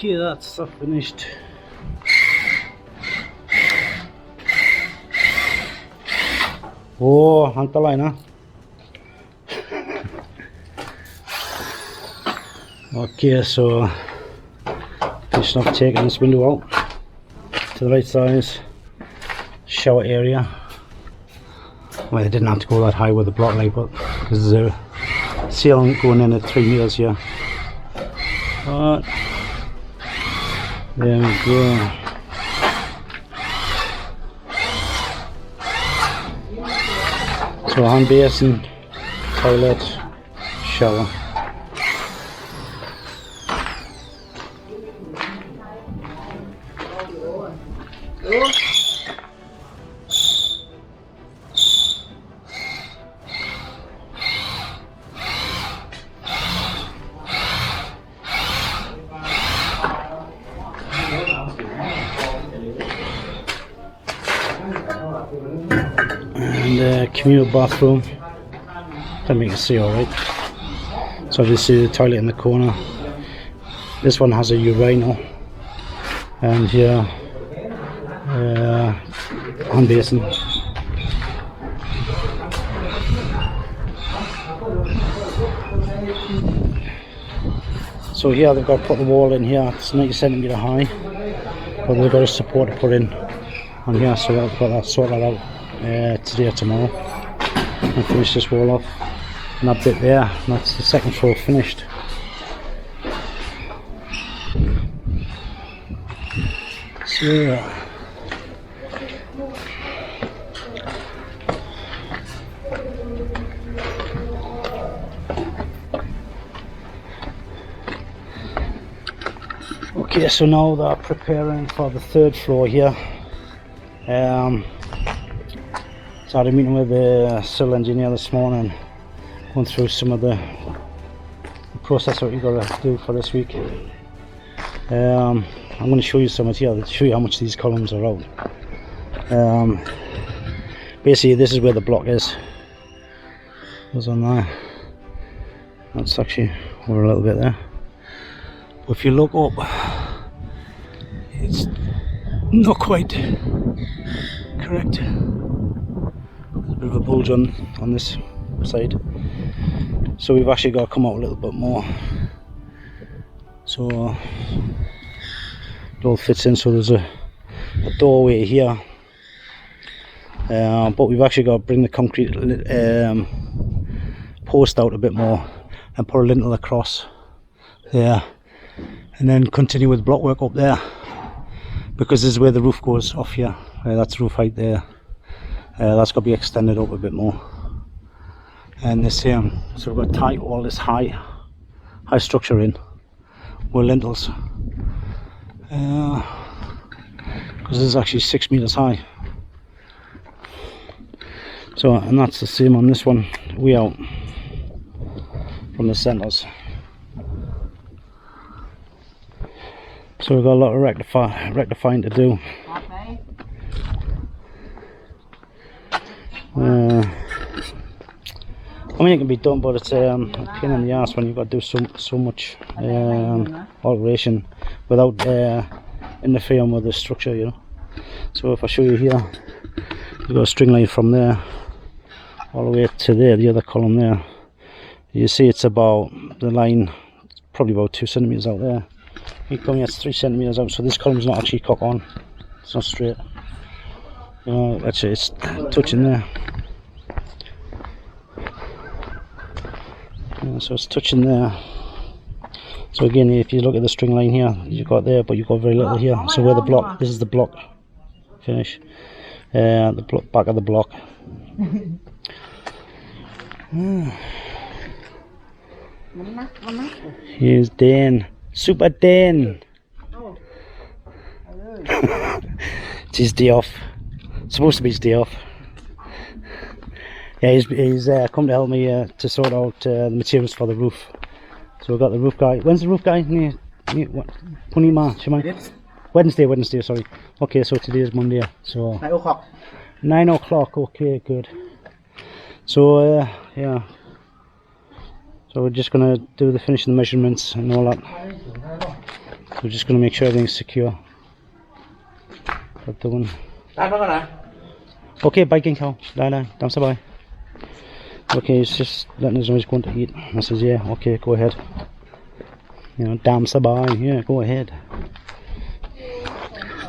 Okay, that's finished. Oh, hangt der line. Okay, so finishing off taking this window out to the right size. Shower area. Well, they didn't have to go that high with the block light, but because there's a ceiling going in at 3 meters here. But there we go. So hand basin, toilet, shower. And communal bathroom. I think you can see alright. So you see the toilet in the corner. This one has a urinal, and here hand basin. So here they've got to put the wall in here. It's 90 centimetre high, but they've got a support to put in on here, so I've got that sorted out today or tomorrow and finish this wall off. And that bit there, and that's the second floor finished. So okay, so now they're preparing for the third floor here. So I had a meeting with the civil engineer this morning, going through some of the process that we've got to do for this week. I'm going to show you some of it here to show you how much these columns are out. Basically this is where the block is. Goes on there. That's actually over a little bit there. But if you look up, it's not quite correct. There's a bit of a bulge on this side, so we've actually got to come out a little bit more, so it all fits in. So there's a doorway here, but we've actually got to bring the concrete post out a bit more and put a lintel across there, and then continue with block work up there, because this is where the roof goes off here. That's roof height there. That's got to be extended up a bit more. And this here, so we've got to tie all this high structure in with lintels, because this is actually 6 meters high. So, and that's the same on this one, way out from the centers. So we've got a lot of rectifying to do. I mean, it can be done, but it's a pain in the ass when you've got to do so much alteration without interfering with the structure, you know. So if I show you here, you've got a string line from there all the way to there, the other column there. You see it's about, the line, probably about 2 centimeters out there. You come here, it's 3 centimeters out, so this column's not actually cock on. It's not straight. You know, actually it's touching there. Yeah, so it's touching there. So again, if you look at the string line here, you've got there, but you've got very little here. So where the block, this is the block finish. The block, back of the block. Here's Dan. Super Dan. It's his day off. It's supposed to be his day off. Yeah, he's come to help me to sort out the materials for the roof. So we've got the roof guy. When's the roof guy? Wednesday, sorry. Okay, so today is Monday. So 9 o'clock. 9 o'clock, okay, good. So yeah. So we're just gonna do the finishing measurements and all that. we're just going to make sure everything's secure. Got the one. Okay, biking cow. Down bye. Okay, he's just letting us know he's going to eat. I says, yeah, okay, go ahead. You know, damn sabai, yeah, go ahead.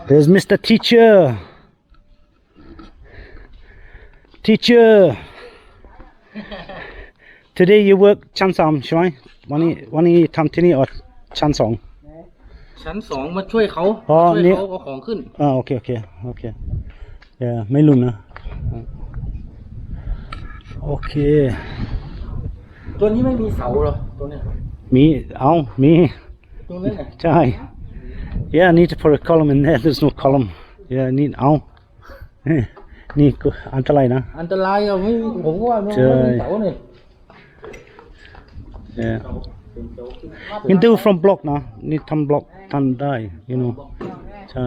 There's Mr. Teacher. Teacher. Today you work ชั้น 3 ใช่ไหมวันนี้ทำที่นี่ออกชั้น 2 ชั้น 2มาช่วยเขา อ๋อ ช่วย นี่ เขาเอาของขึ้น โอเคไม่ลุ้นนะโอเค ตัวนี้ไม่มีเสาเหรอตัวเนี้ย มี ตรงนั้นน่ะ ใช่ Yeah, I need to put a column in there. There's no column. Yeah, I need นี่ก็อันตรายนะ อันตรายอ่ะไม่มีผมก็ว่าไม่ ใช่ มีเสาเนี่ย Yeah. You can do from block นะนี่ทำบล็อกทำได้ you know ใช่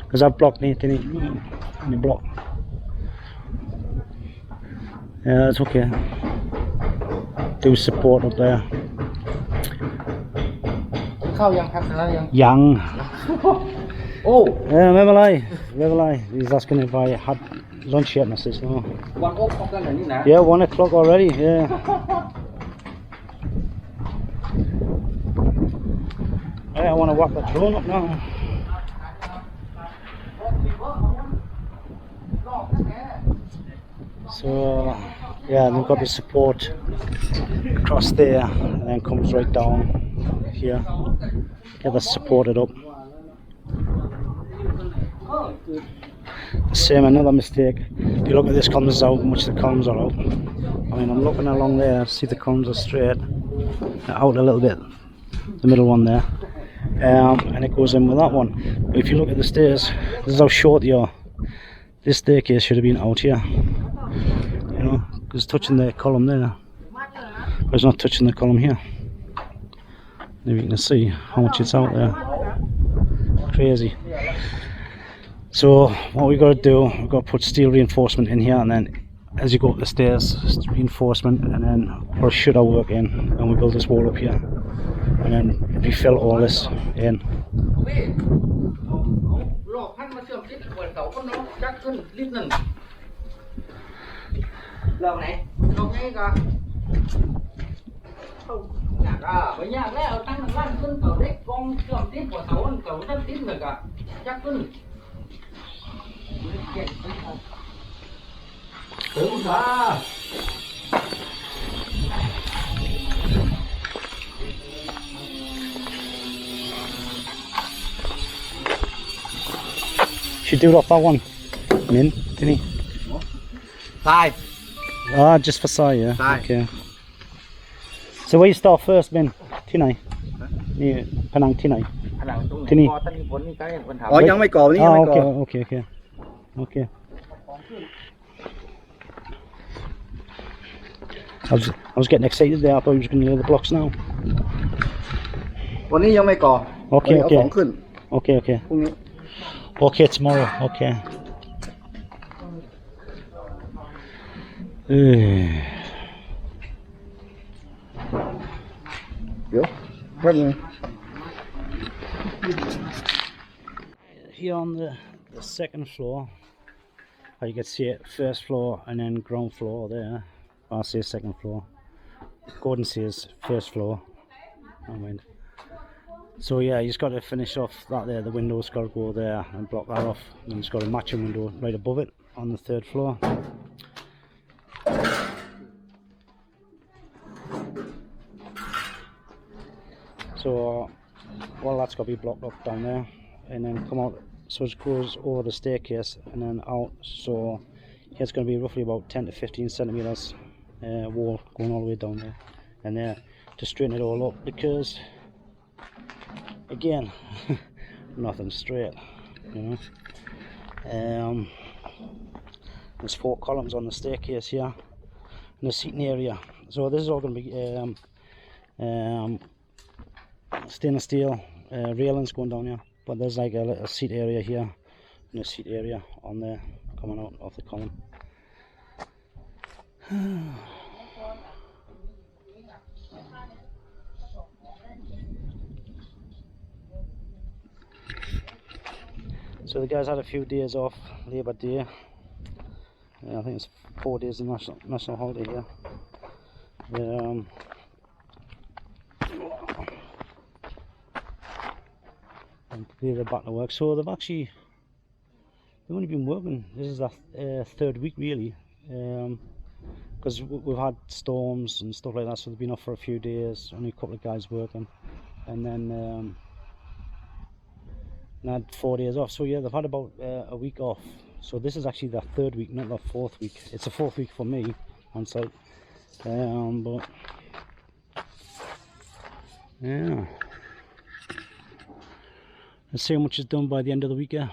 because I block นี่ที่นี่บล็อก Yeah, it's okay. Do support up there. เข้ายังครับชนะยัง ยัง โอ้ ไม่เป็นไร He's asking if I had lunch yet, and I says no. วันโอ๊กออกกันเหรอนี่นะ Yeah, 1 o'clock already. Yeah. I want to whack the drone up now. So yeah, they've got the support across there, and then comes right down here. Get that supported up. Same, another mistake. If you look at this columns out, how much the columns are out. I mean, I'm looking along there, see the columns are straight, they're out a little bit, the middle one there, and it goes in with that one. But if you look at the stairs, this is how short they are. This staircase should have been out here, you know, because it's touching the column there, but it's not touching the column here. Maybe you can see how much it's out there. Crazy. So what we've got to do, we've got to put steel reinforcement in here, and then as you go up the stairs, reinforcement, and then put a shutter work in, and we build this wall up here, and then refill all this in. หลอกท่านมาเชื่อมติดเปิดเสาก็น้องยักขึ้นรีบนั่นเราไหนเราไงก็อยากไม่ยากแล้วตั้งล่างขึ้นเสาเล็กกองเชื่อมติดหัวเสาเสาท่านติดเลยก็ยักขึ้นถึงค่ะ Should do it off that one, Min, didn't he? ตาย Just for size, yeah. Size. Okay. So where you start first, Min? ที่ไหนนี่ผนังที่ไหน ผนังตรงไหน ที่นี่ พอตอนนี้ฝนนี่ใกล้คนถาม อ๋อยังไม่ก่อนี่ยังไม่ก่อ Okay. I was getting excited there. I thought he was going to lay the blocks now. วันนี้ยังไม่ก่อ Okay, เอา okay. ของขึ้น Okay. พรุ่งนี้ Okay, tomorrow. Okay. เดี๋ยวแป๊บนึง Here on the second floor, you can see it, first floor and then ground floor there. I say second floor. Gordon says first floor. I mean. So yeah, he's got to finish off that there. The window's got to go there and block that off. And he's got a matching window right above it on the third floor. So well, that's got to be blocked up down there, and then come out. So it goes over the staircase and then out. So it's going to be roughly about 10 to 15 centimeters wall going all the way down there, and there to straighten it all up, because again nothing straight, you know. There's 4 columns on the staircase here and the seating area. So this is all going to be stainless steel railings going down here, but there's like a little seat area here and a seat area on there coming out of the column. So the guys had a few days off, Labour Day. I think it's 4 days of national holiday here. And they're back to work. So they've only been working. This is their third week really, because we've had storms and stuff like that. So they've been off for a few days. Only a couple of guys working, and then and had 4 days off. So yeah, they've had about a week off. So this is actually their third week, not their fourth week. It's the fourth week for me on site. But yeah, let's see how much is done by the end of the week. Yeah.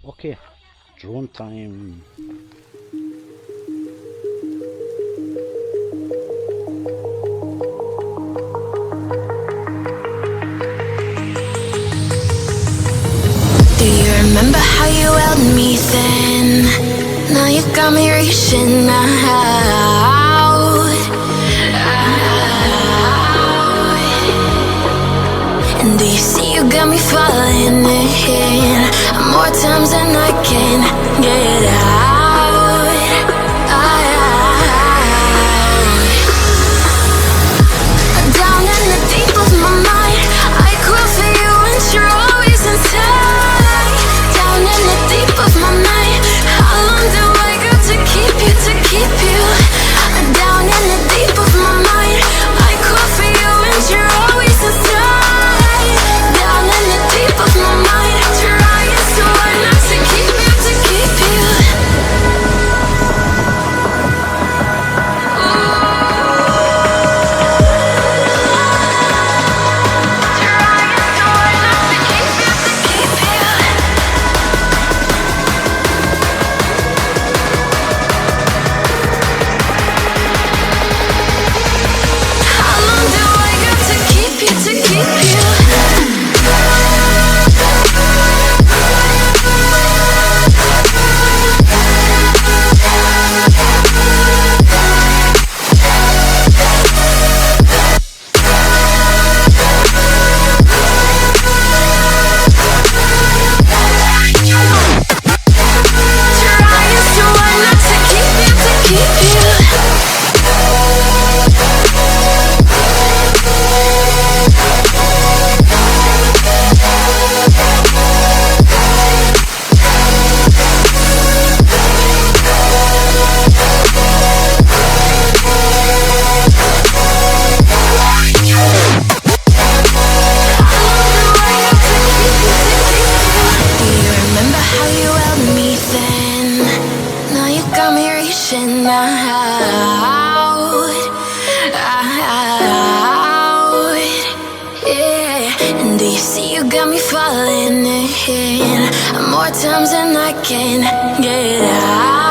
Okay, drone time. Remember how you held me then? Now you got me reaching out. And do you see you got me falling in more times than I can get out. Down in the deep of my mind, I crawl for you and you're always inside. Down in the deep of my mind, how long do I got to keep you, to keep you? Down in the deep of my mind, I call for you and you're always inside. Down in the deep of my mind, trying so hard not to keep you, to keep you. And do you see you got me falling in more times than I can get out.